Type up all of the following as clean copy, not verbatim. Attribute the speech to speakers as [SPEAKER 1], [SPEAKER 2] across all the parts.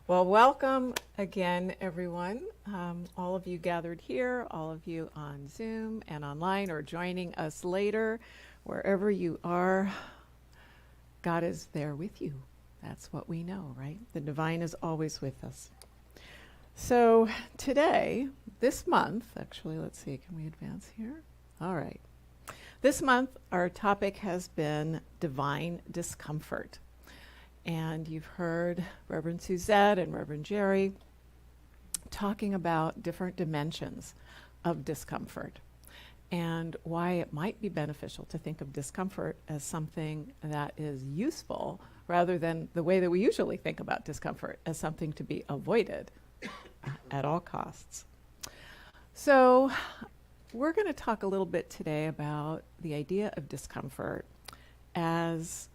[SPEAKER 1] Well, welcome again, everyone. All of you gathered here, all of you on Zoom and online or joining us later, wherever you are, God is there with you. That's what we know, right? The divine is always with us. So today, this month, actually, let's see, can we advance here? All right. This month, our topic has been divine discomfort. And you've heard Reverend Suzette and Reverend Jerry talking about different dimensions of discomfort and why it might be beneficial to think of discomfort as something that is useful rather than the way that we usually think about discomfort as something to be avoided at all costs. So we're going to talk a little bit today about the idea of discomfort as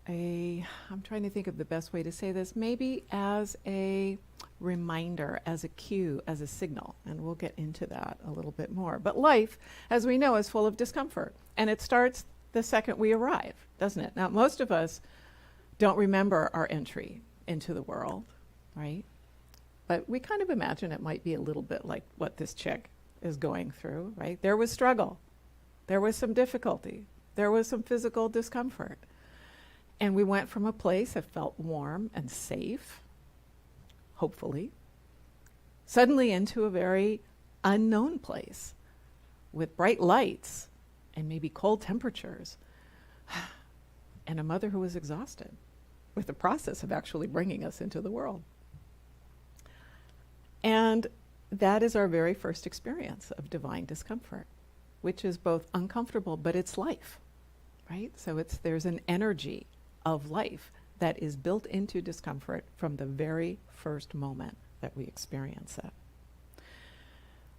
[SPEAKER 1] I'm trying to think of the best way to say this, maybe as a reminder, as a cue, as a signal, and we'll get into that a little bit more. But life, as we know, is full of discomfort, and it starts the second we arrive, doesn't it? Now, most of us don't remember our entry into the world, right? But we kind of imagine it might be a little bit like what this chick is going through, right? There was struggle. There was some difficulty. There was some physical discomfort. And we went from a place that felt warm and safe, hopefully, suddenly into a very unknown place with bright lights and maybe cold temperatures and a mother who was exhausted with the process of actually bringing us into the world. And that is our very first experience of divine discomfort, which is both uncomfortable, but it's life, right? So there's an energy of life that is built into discomfort from the very first moment that we experience it.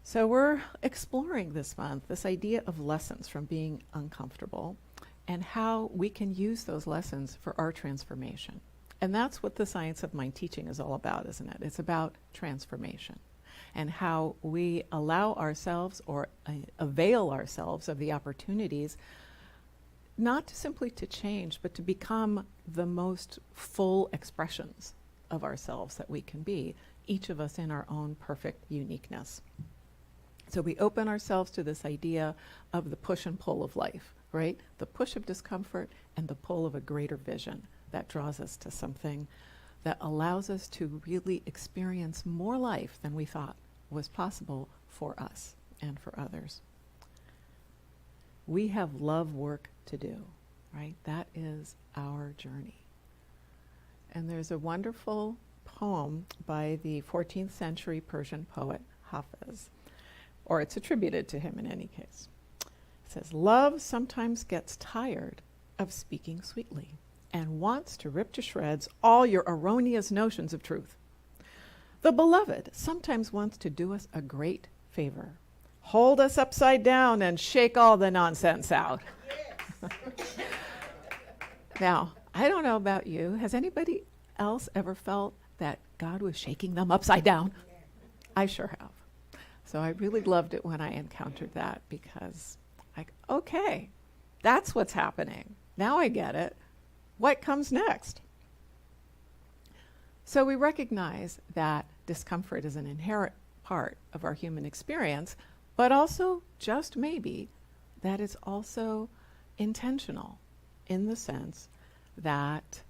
[SPEAKER 1] So we're exploring this month this idea of lessons from being uncomfortable and how we can use those lessons for our transformation. And that's what the Science of Mind teaching is all about, isn't it? It's about transformation and how we allow ourselves or avail ourselves of the opportunities not simply to change, but to become the most full expressions of ourselves that we can be, each of us in our own perfect uniqueness. So we open ourselves to this idea of the push and pull of life, right? The push of discomfort and the pull of a greater vision that draws us to something that allows us to really experience more life than we thought was possible for us and for others. We have love work to do, right? That is our journey. And there's a wonderful poem by the 14th century Persian poet Hafiz, or it's attributed to him in any case. It says, "Love sometimes gets tired of speaking sweetly and wants to rip to shreds all your erroneous notions of truth. The beloved sometimes wants to do us a great favor. Hold us upside down and shake all the nonsense out." Yes. Now, I don't know about you. Has anybody else ever felt that God was shaking them upside down? Yeah. I sure have. So I really loved it when I encountered that because, okay, that's what's happening. Now I get it. What comes next? So we recognize that discomfort is an inherent part of our human experience, but also, just maybe, that is also intentional in the sense that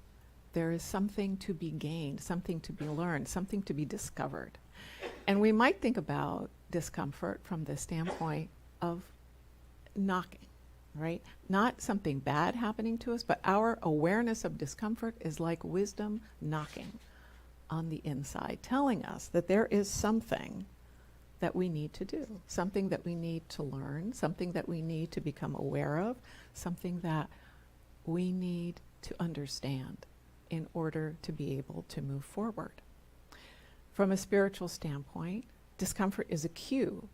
[SPEAKER 1] there is something to be gained, something to be learned, something to be discovered. And we might think about discomfort from the standpoint of knocking, right? Not something bad happening to us, but our awareness of discomfort is like wisdom knocking on the inside, telling us that there is something that we need to do, something that we need to learn, something that we need to become aware of, something that we need to understand in order to be able to move forward. From a spiritual standpoint, discomfort is a cue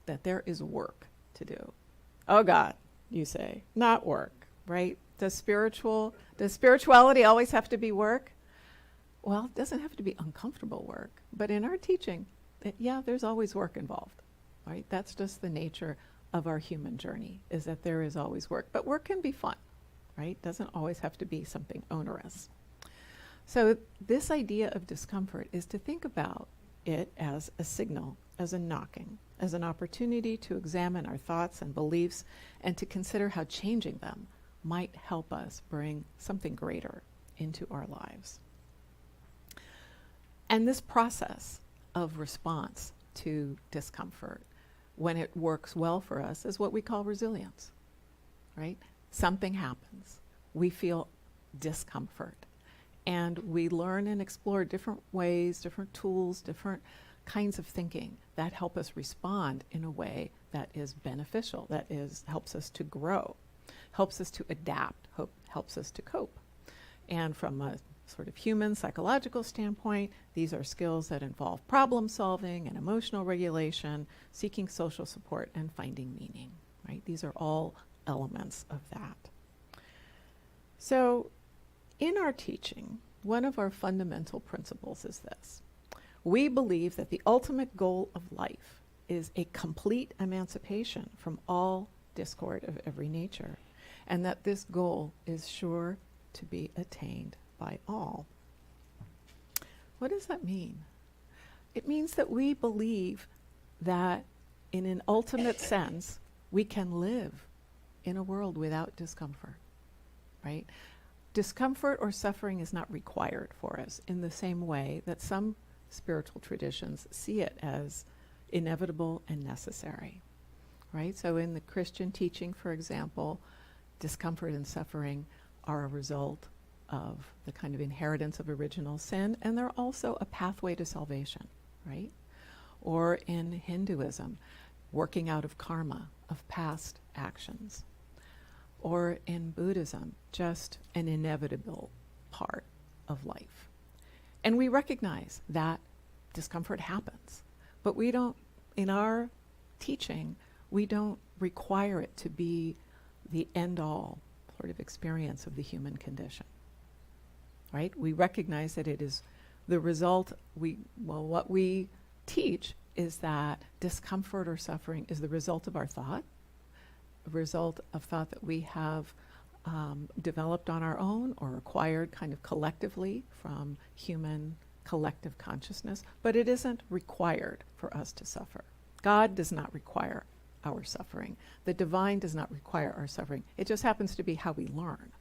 [SPEAKER 1] that there is work to do. Oh God, you say, not work, right? Does spirituality always have to be work? Well, it doesn't have to be uncomfortable work, but in our teaching, there's always work involved, right? That's just the nature of our human journey, is that there is always work. But work can be fun, right? Doesn't always have to be something onerous. So this idea of discomfort is to think about it as a signal, as a knocking, as an opportunity to examine our thoughts and beliefs and to consider how changing them might help us bring something greater into our lives. And this process of response to discomfort, when it works well for us, is what we call resilience, right? Something happens. We feel discomfort. And we learn and explore different ways, different tools, different kinds of thinking that help us respond in a way that is beneficial, that helps us to grow, helps us to adapt, helps us to cope. And from a sort of human psychological standpoint, these are skills that involve problem solving and emotional regulation, seeking social support, and finding meaning, right? These are all elements of that. So in our teaching, one of our fundamental principles is this. We believe that the ultimate goal of life is a complete emancipation from all discord of every nature, and that this goal is sure to be attained by all. What does that mean? It means that we believe that in an ultimate sense, we can live in a world without discomfort, right? Discomfort or suffering is not required for us in the same way that some spiritual traditions see it as inevitable and necessary, right? So in the Christian teaching, for example, discomfort and suffering are a result of the kind of inheritance of original sin, and they're also a pathway to salvation, right? Or in Hinduism, working out of karma, of past actions. Or in Buddhism, just an inevitable part of life. And we recognize that discomfort happens, but we don't, in our teaching, we don't require it to be the end-all sort of experience of the human condition, right? We recognize that it is the result, what we teach is that discomfort or suffering is the result of our thought, a result of thought that we have developed on our own or acquired kind of collectively from human collective consciousness, but it isn't required for us to suffer. God does not require our suffering. The divine does not require our suffering. It just happens to be how we learn.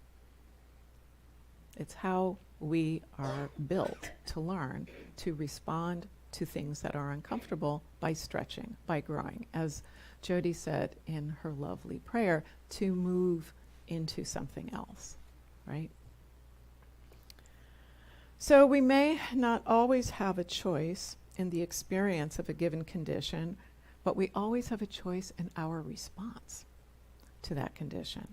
[SPEAKER 1] It's how we are built to learn to respond to things that are uncomfortable by stretching, by growing. As Jody said in her lovely prayer, to move into something else, right? So we may not always have a choice in the experience of a given condition, but we always have a choice in our response to that condition,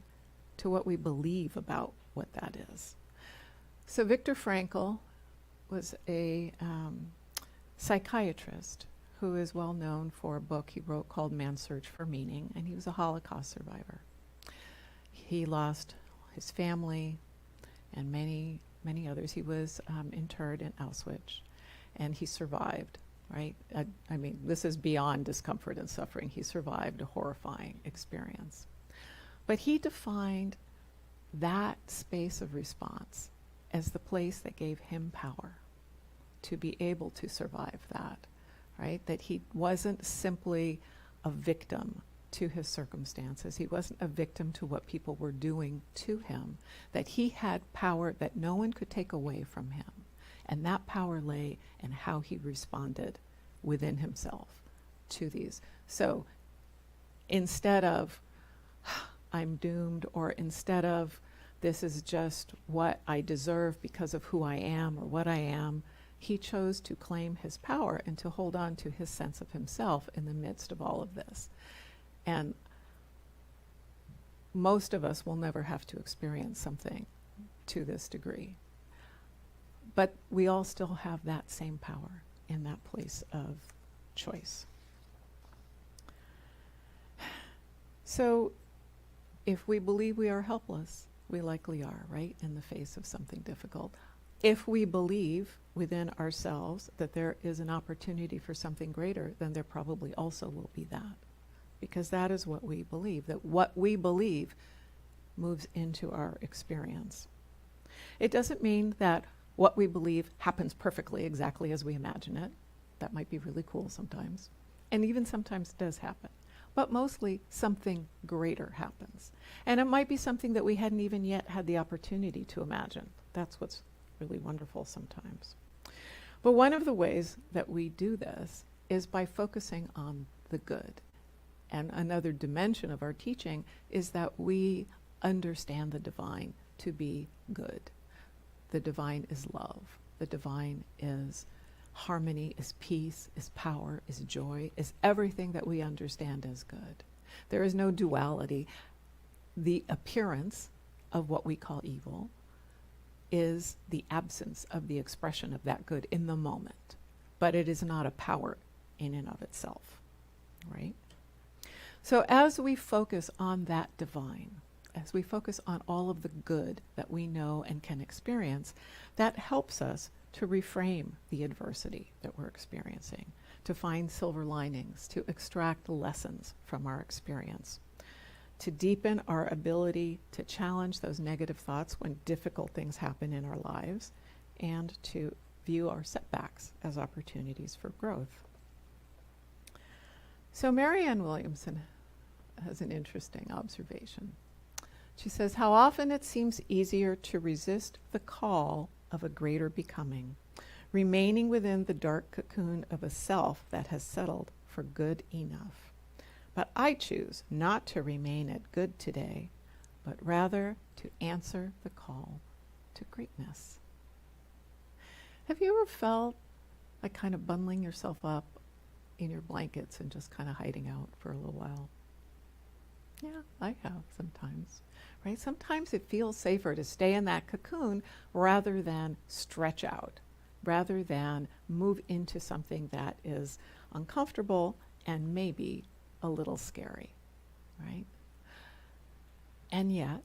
[SPEAKER 1] to what we believe about what that is. So Viktor Frankl was a psychiatrist who is well known for a book he wrote called Man's Search for Meaning, and he was a Holocaust survivor. He lost his family and many, many others. He was interred in Auschwitz, and he survived, right? I mean, this is beyond discomfort and suffering. He survived a horrifying experience. But he defined that space of response as the place that gave him power to be able to survive that, right? That he wasn't simply a victim to his circumstances. He wasn't a victim to what people were doing to him, that he had power that no one could take away from him. And that power lay in how he responded within himself to these. So instead of, I'm doomed, or instead of, this is just what I deserve because of who I am or what I am, he chose to claim his power and to hold on to his sense of himself in the midst of all of this. And most of us will never have to experience something to this degree. But we all still have that same power in that place of choice. So if we believe we are helpless, we likely are, right, in the face of something difficult. If we believe within ourselves that there is an opportunity for something greater, then there probably also will be that. Because that is what we believe, that what we believe moves into our experience. It doesn't mean that what we believe happens perfectly exactly as we imagine it. That might be really cool sometimes. And even sometimes it does happen. But mostly something greater happens. And it might be something that we hadn't even yet had the opportunity to imagine. That's what's really wonderful sometimes. But one of the ways that we do this is by focusing on the good. And another dimension of our teaching is that we understand the divine to be good. The divine is love. The divine is harmony, is peace, is power, is joy, is everything that we understand as good. There is no duality. The appearance of what we call evil is the absence of the expression of that good in the moment. But it is not a power in and of itself, right? So as we focus on that divine, as we focus on all of the good that we know and can experience, that helps us to reframe the adversity that we're experiencing, to find silver linings, to extract lessons from our experience, to deepen our ability to challenge those negative thoughts when difficult things happen in our lives, and to view our setbacks as opportunities for growth. So Marianne Williamson has an interesting observation. She says, how often it seems easier to resist the call of a greater becoming, remaining within the dark cocoon of a self that has settled for good enough. But I choose not to remain at good today, but rather to answer the call to greatness. Have you ever felt like kind of bundling yourself up in your blankets and just kind of hiding out for a little while? Yeah, I have sometimes, right? Sometimes it feels safer to stay in that cocoon rather than stretch out, rather than move into something that is uncomfortable and maybe a little scary, right? And yet,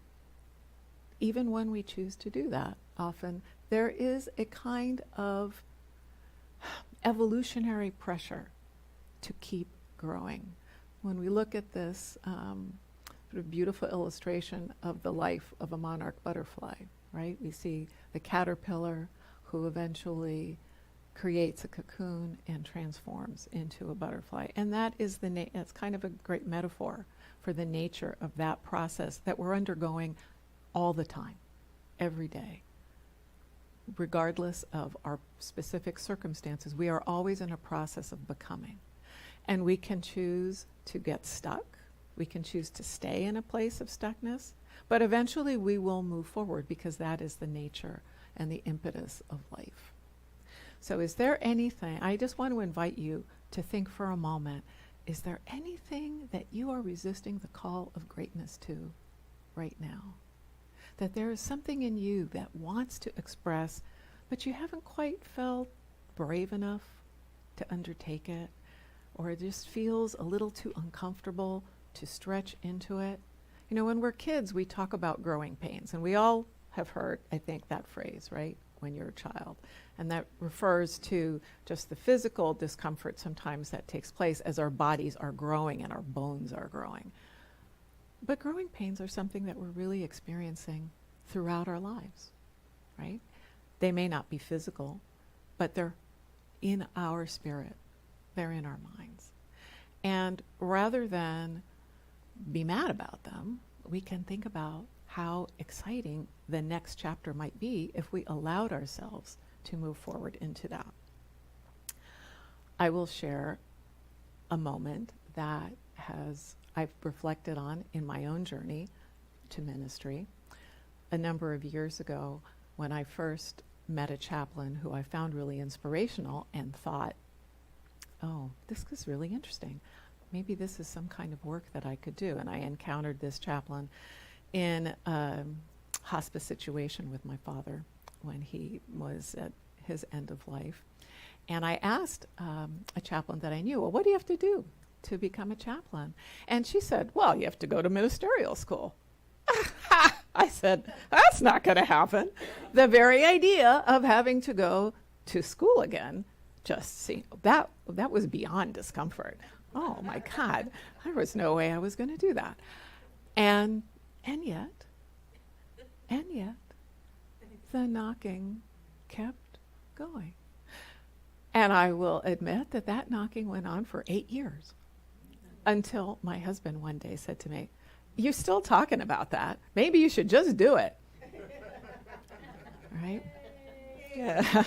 [SPEAKER 1] even when we choose to do that, often there is a kind of evolutionary pressure to keep growing. When we look at this sort of beautiful illustration of the life of a monarch butterfly, right? We see the caterpillar who eventually creates a cocoon and transforms into a butterfly. And that is it's kind of a great metaphor for the nature of that process that we're undergoing all the time, every day. Regardless of our specific circumstances, we are always in a process of becoming. And we can choose to get stuck. We can choose to stay in a place of stuckness. But eventually we will move forward because that is the nature and the impetus of life. So is there anything, I just want to invite you to think for a moment, is there anything that you are resisting the call of greatness to right now? That there is something in you that wants to express, but you haven't quite felt brave enough to undertake it, or it just feels a little too uncomfortable to stretch into it. You know, when we're kids, we talk about growing pains, and we all have heard, I think, that phrase, right, when you're a child. And that refers to just the physical discomfort sometimes that takes place as our bodies are growing and our bones are growing. But growing pains are something that we're really experiencing throughout our lives, right? They may not be physical, but they're in our spirit. They're in our minds. And rather than be mad about them, we can think about how exciting the next chapter might be if we allowed ourselves to move forward into that. I will share a moment that I've reflected on in my own journey to ministry. A number of years ago, when I first met a chaplain who I found really inspirational and thought, oh, this is really interesting. Maybe this is some kind of work that I could do. And I encountered this chaplain in a hospice situation with my father when he was at his end of life. And I asked a chaplain that I knew, well, what do you have to do to become a chaplain? And she said, well, you have to go to ministerial school. I said, that's not going to happen. The very idea of having to go to school again, just see, that was beyond discomfort. Oh my God, there was no way I was going to do that. And yet, the knocking kept going. And I will admit that that knocking went on for 8 years until my husband one day said to me, "You're still talking about that. Maybe you should just do it." Right? Yeah.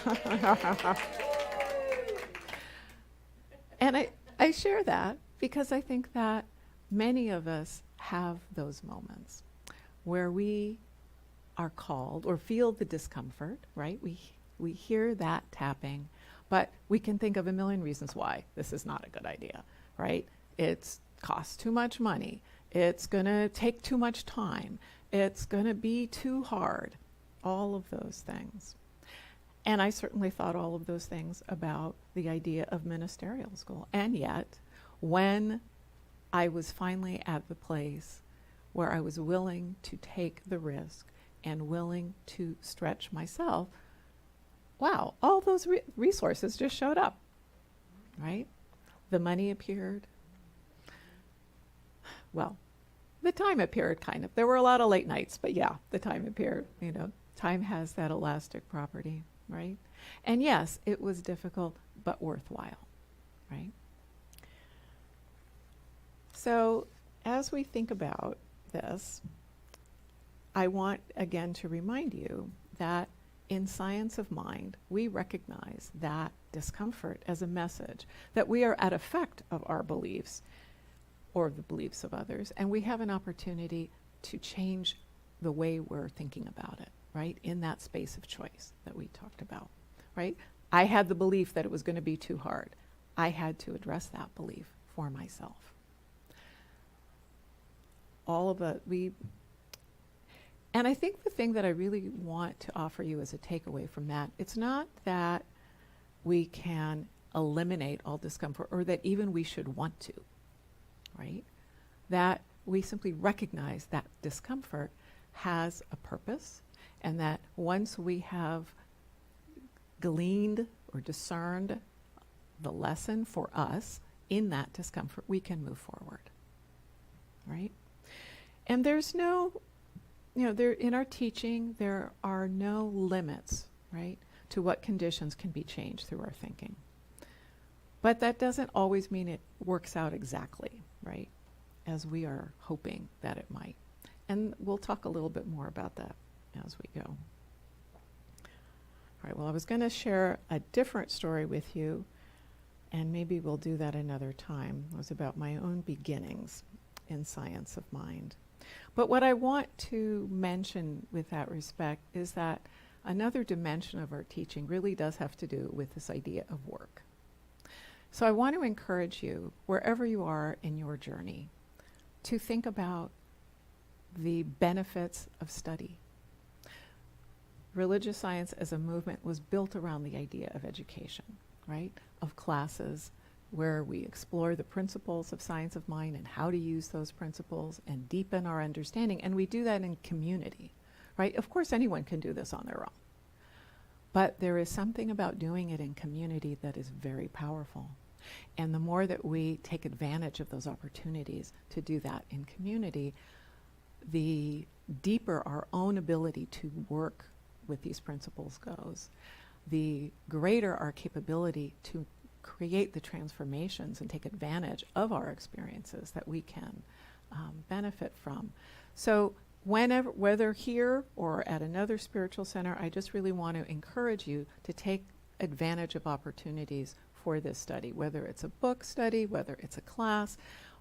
[SPEAKER 1] And I share that because I think that many of us have those moments where we are called or feel the discomfort, right? We hear that tapping, but we can think of a million reasons why this is not a good idea, right? It's costs too much money. It's going to take too much time. It's going to be too hard. All of those things. And I certainly thought all of those things about the idea of ministerial school. And yet, when I was finally at the place where I was willing to take the risk and willing to stretch myself, wow, all those resources just showed up, right? The money appeared. Well, the time appeared, kind of. There were a lot of late nights, but yeah, the time appeared. Time has that elastic property, right? And yes, it was difficult, but worthwhile, right? So as we think about this, I want again to remind you that in science of mind, we recognize that discomfort as a message, that we are at effect of our beliefs or the beliefs of others, and we have an opportunity to change the way we're thinking about it, right? In that space of choice that we talked about, right? I had the belief that it was going to be too hard. I had to address that belief for myself. And I think the thing that I really want to offer you as a takeaway from that, it's not that we can eliminate all discomfort or that even we should want to, right? That we simply recognize that discomfort has a purpose, and that once we have gleaned or discerned the lesson for us in that discomfort, we can move forward, right? And there's no, there in our teaching, there are no limits, right, to what conditions can be changed through our thinking. But that doesn't always mean it works out exactly, right, as we are hoping that it might. And we'll talk a little bit more about that as we go. All right, well, I was going to share a different story with you, and maybe we'll do that another time. It was about my own beginnings in science of mind. But what I want to mention with that respect is that another dimension of our teaching really does have to do with this idea of work. So I want to encourage you, wherever you are in your journey, to think about the benefits of study. Religious science as a movement was built around the idea of education, right? Of classes where we explore the principles of science of mind and how to use those principles and deepen our understanding. And we do that in community, right? Of course, anyone can do this on their own. But there is something about doing it in community that is very powerful. And the more that we take advantage of those opportunities to do that in community, the deeper our own ability to work with these principles goes, the greater our capability to create the transformations and take advantage of our experiences that we can benefit from. So whether here or at another spiritual center, I just really want to encourage you to take advantage of opportunities for this study, whether it's a book study, whether it's a class,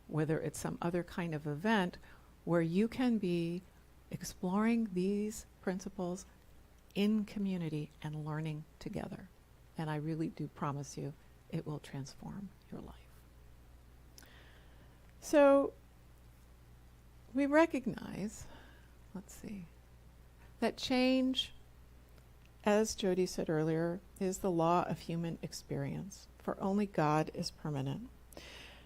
[SPEAKER 1] whether it's some other kind of event where you can be exploring these principles in community and learning together. And I really do promise you it will transform your life. So we recognize, that change, as Jody said earlier, is the law of human experience, for only God is permanent.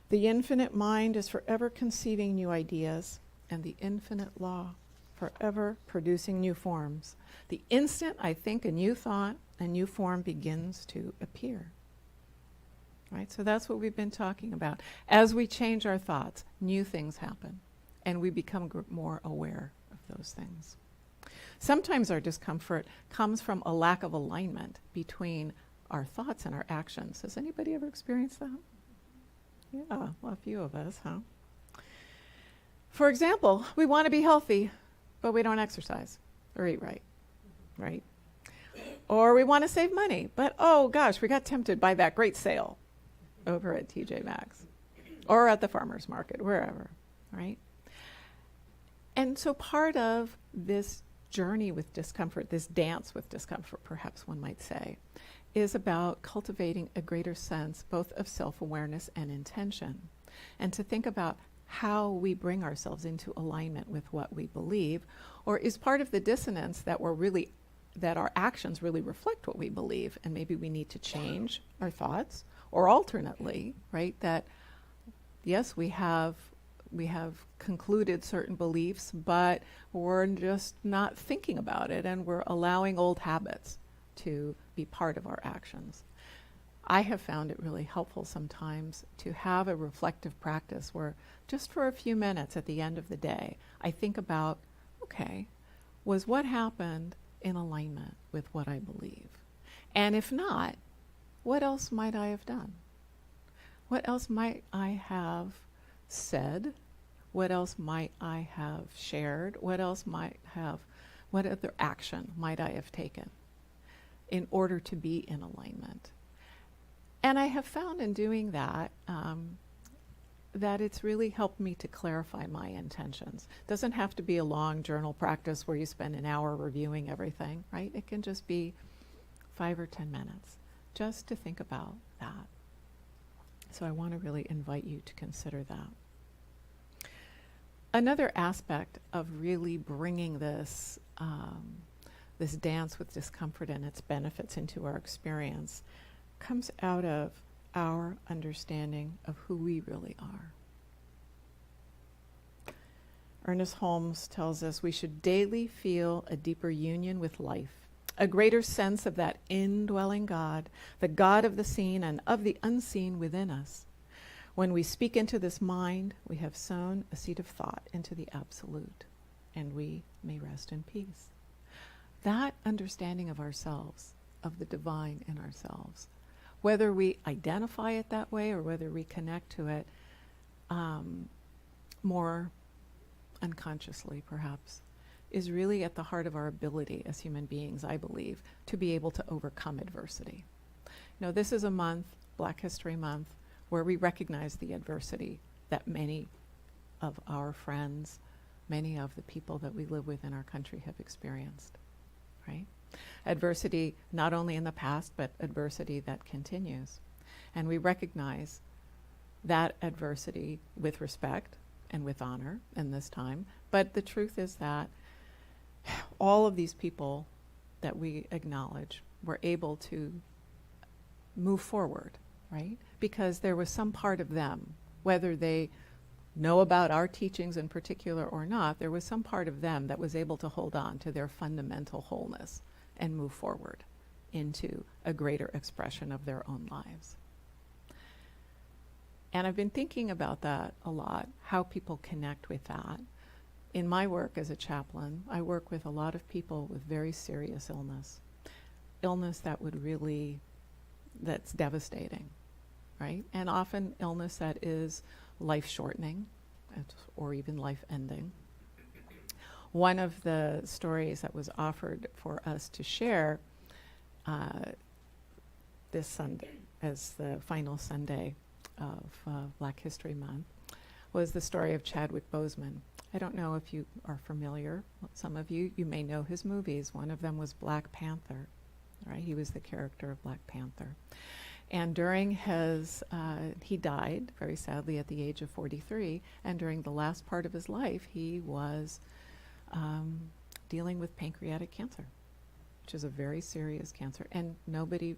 [SPEAKER 1] The infinite mind is forever conceiving new ideas, and the infinite law forever producing new forms. The instant I think a new thought, a new form begins to appear. Right? So that's what we've been talking about. As we change our thoughts, new things happen, and we become more aware of those things. Sometimes our discomfort comes from a lack of alignment between our thoughts and our actions. Has anybody ever experienced that? Yeah, well, a few of us, huh? For example, we want to be healthy, but we don't exercise or eat right? Or we want to save money, but oh gosh, we got tempted by that great sale over at TJ Maxx or at the farmer's market, wherever, right? And so part of this journey with discomfort, this dance with discomfort, perhaps one might say, is about cultivating a greater sense both of self-awareness and intention, and to think about how we bring ourselves into alignment with what we believe, or is part of the dissonance that that our actions really reflect what we believe, and maybe we need to change our thoughts, or alternately, right, that yes, we have concluded certain beliefs, but we're just not thinking about it, and we're allowing old habits to be part of our actions. I have found it really helpful sometimes to have a reflective practice where just for a few minutes at the end of the day, I think about, okay, was what happened in alignment with what I believe? And if not, what else might I have done? What else might I have said? What else might I have shared? What other action might I have taken in order to be in alignment? And I have found in doing that, that it's really helped me to clarify my intentions. Doesn't have to be a long journal practice where you spend an hour reviewing everything, right? It can just be 5 or 10 minutes just to think about that. So I want to really invite you to consider that. Another aspect of really bringing this dance with discomfort and its benefits into our experience comes out of our understanding of who we really are. Ernest Holmes tells us we should daily feel a deeper union with life, a greater sense of that indwelling God, the God of the seen and of the unseen within us. When we speak into this mind, we have sown a seed of thought into the absolute, and we may rest in peace. That understanding of ourselves, of the divine in ourselves, whether we identify it that way or whether we connect to it more unconsciously, perhaps, is really at the heart of our ability as human beings, I believe, to be able to overcome adversity. Now, this is a month, Black History Month, where we recognize the adversity that many of our friends, many of the people that we live with in our country have experienced, right? Adversity not only in the past, but adversity that continues. And we recognize that adversity with respect and with honor in this time. But the truth is that all of these people that we acknowledge were able to move forward, right? Because there was some part of them, whether they know about our teachings in particular or not, there was some part of them that was able to hold on to their fundamental wholeness and move forward into a greater expression of their own lives. And I've been thinking about that a lot, how people connect with that. In my work as a chaplain, I work with a lot of people with very serious illness that's devastating, right? And often illness that is life-shortening or even life-ending. One of the stories that was offered for us to share this Sunday, as the final Sunday of Black History Month, was the story of Chadwick Boseman. I don't know if you are familiar. Some of you may know his movies. One of them was Black Panther, right? He was the character of Black Panther. And during he died very sadly at the age of 43, and during the last part of his life, he was dealing with pancreatic cancer, which is a very serious cancer. And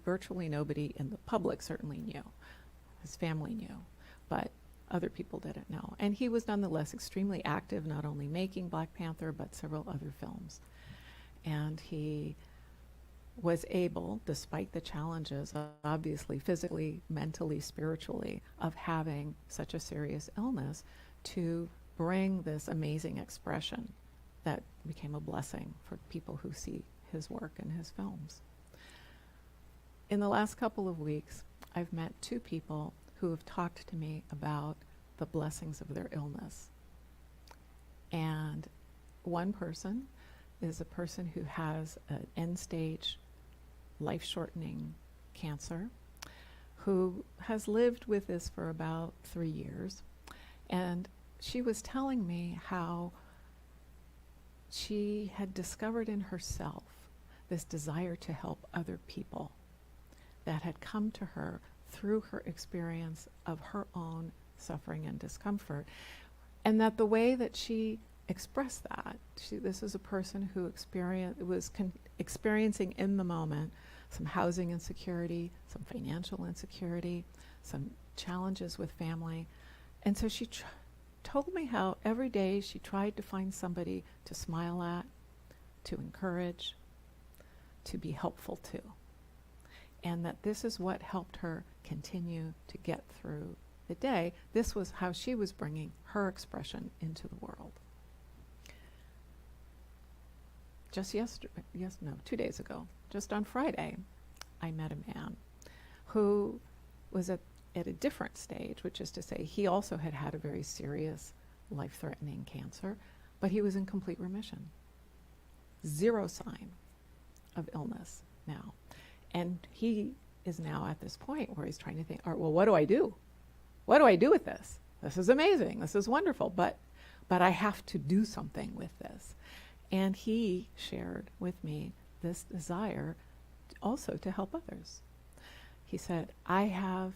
[SPEAKER 1] virtually nobody in the public certainly knew. His family knew, but other people didn't know. And he was nonetheless extremely active, not only making Black Panther, but several other films. And he was able, despite the challenges, obviously physically, mentally, spiritually, of having such a serious illness, to bring this amazing expression that became a blessing for people who see his work and his films. In the last couple of weeks, I've met two people who have talked to me about the blessings of their illness. And one person is a person who has an end-stage, life-shortening cancer, who has lived with this for about 3 years. And she was telling me how she had discovered in herself this desire to help other people that had come to her through her experience of her own suffering and discomfort. And that the way that she expressed that, this is a person who was experiencing in the moment some housing insecurity, some financial insecurity, some challenges with family. And so she told me how every day she tried to find somebody to smile at, to encourage, to be helpful to. And that this is what helped her continue to get through the day. This was how she was bringing her expression into the world. Just 2 days ago, just on Friday, I met a man who was at a different stage, which is to say he also had a very serious, life-threatening cancer, but he was in complete remission. 0 sign of illness now. And he is now at this point where he's trying to think, all right, well, what do I do? What do I do with this? This is amazing. This is wonderful, but I have to do something with this. And he shared with me this desire also to help others. He said, I have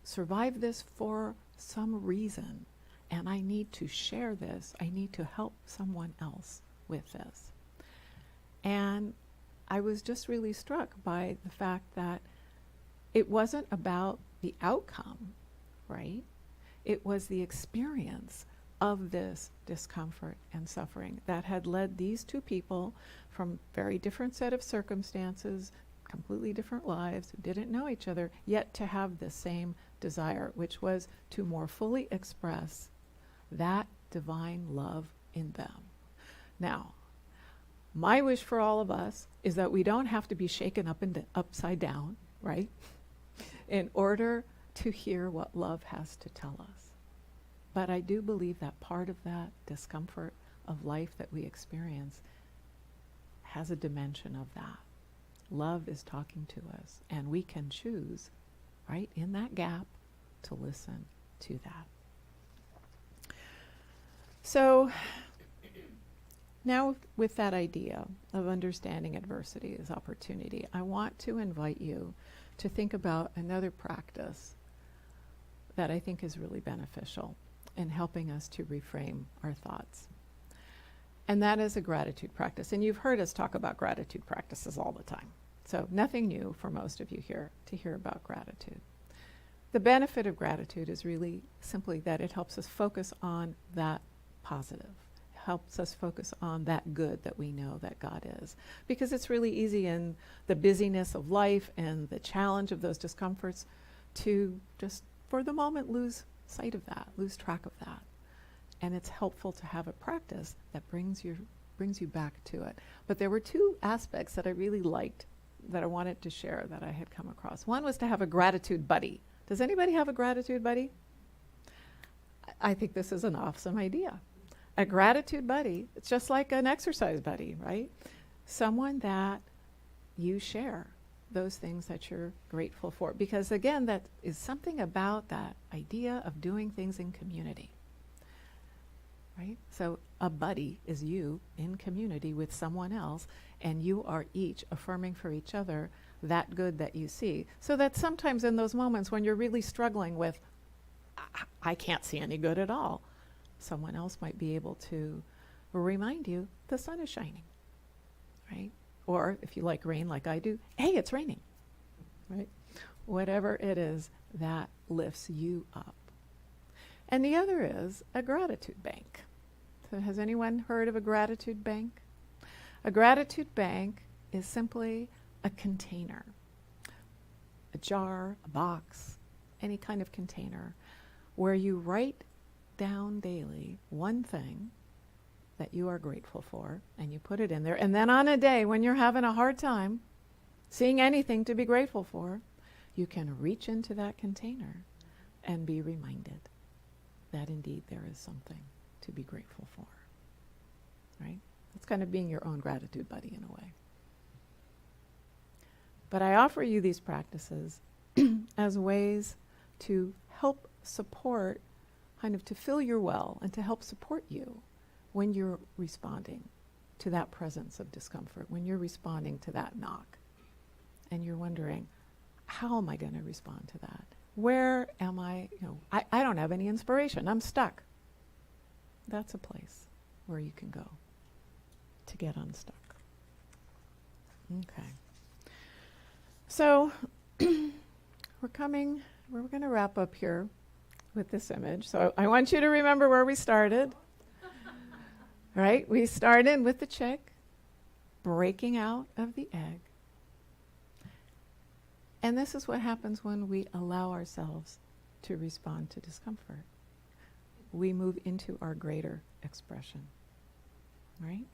[SPEAKER 1] survived this for some reason, and I need to share this. I need to help someone else with this. And I was just really struck by the fact that it wasn't about the outcome, right? It was the experience of this discomfort and suffering that had led these two people from very different set of circumstances, completely different lives, who didn't know each other, yet to have the same desire, which was to more fully express that divine love in them. Now, my wish for all of us is that we don't have to be shaken up and upside down, right, in order to hear what love has to tell us. But I do believe that part of that discomfort of life that we experience has a dimension of that. Love is talking to us, and we can choose, right, in that gap, to listen to that. So now, with that idea of understanding adversity as opportunity, I want to invite you to think about another practice that I think is really beneficial in helping us to reframe our thoughts. And that is a gratitude practice. And you've heard us talk about gratitude practices all the time. So nothing new for most of you here to hear about gratitude. The benefit of gratitude is really simply that it helps us focus on that positive. Helps us focus on that good that we know that God is. Because it's really easy in the busyness of life and the challenge of those discomforts to just, for the moment, lose sight of that, lose track of that. And it's helpful to have a practice that brings you back to it. But there were two aspects that I really liked that I wanted to share that I had come across. One was to have a gratitude buddy. Does anybody have a gratitude buddy? I think this is an awesome idea. A gratitude buddy, it's just like an exercise buddy, right? Someone that you share those things that you're grateful for. Because again, that is something about that idea of doing things in community, right? So a buddy is you in community with someone else, and you are each affirming for each other that good that you see. So that sometimes in those moments when you're really struggling with, I can't see any good at all, someone else might be able to remind you the sun is shining, right? Or if you like rain like I do, hey, it's raining, right? Whatever it is that lifts you up. And the other is a gratitude bank. So has anyone heard of a gratitude bank? A gratitude bank is simply a container, a jar, a box, any kind of container, where you write down daily one thing that you are grateful for, and you put it in there. And then on a day when you're having a hard time seeing anything to be grateful for, you can reach into that container and be reminded that indeed there is something to be grateful for. Right? It's kind of being your own gratitude buddy in a way. But I offer you these practices as ways to help support, kind of to fill your well and to help support you when you're responding to that presence of discomfort, when you're responding to that knock. And you're wondering, how am I going to respond to that? Where am I? I don't have any inspiration. I'm stuck. That's a place where you can go to get unstuck. Okay. So we're going to wrap up here with this image. So I want you to remember where we started. Right? We started with the chick breaking out of the egg. And this is what happens when we allow ourselves to respond to discomfort. We move into our greater expression. Right?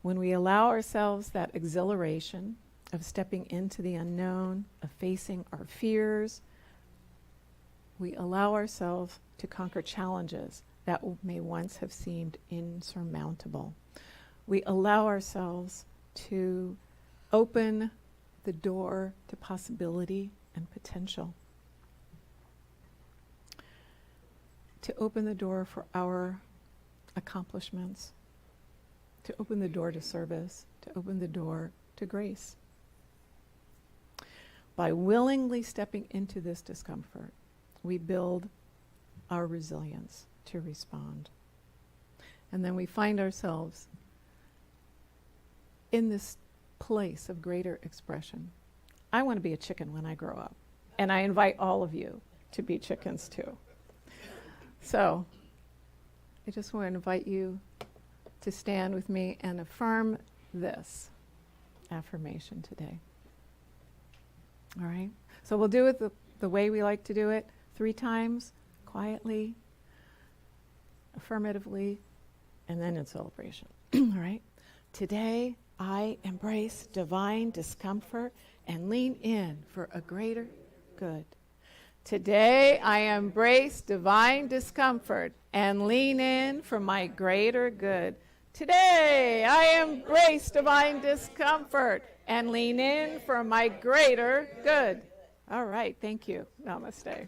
[SPEAKER 1] When we allow ourselves that exhilaration of stepping into the unknown, of facing our fears, we allow ourselves to conquer challenges that may once have seemed insurmountable. We allow ourselves to open the door to possibility and potential. To open the door for our accomplishments, to open the door to service, to open the door to grace. By willingly stepping into this discomfort, we build our resilience to respond. And then we find ourselves in this place of greater expression. I want to be a chicken when I grow up. And I invite all of you to be chickens too. So I just want to invite you to stand with me and affirm this affirmation today. All right? So we'll do it the way we like to do it, 3 times, quietly, affirmatively, and then in celebration. All right? Today, I embrace divine discomfort and lean in for a greater good. Today, I embrace divine discomfort and lean in for my greater good. Today, I embrace divine discomfort and lean in for my greater good. All right, thank you. Namaste.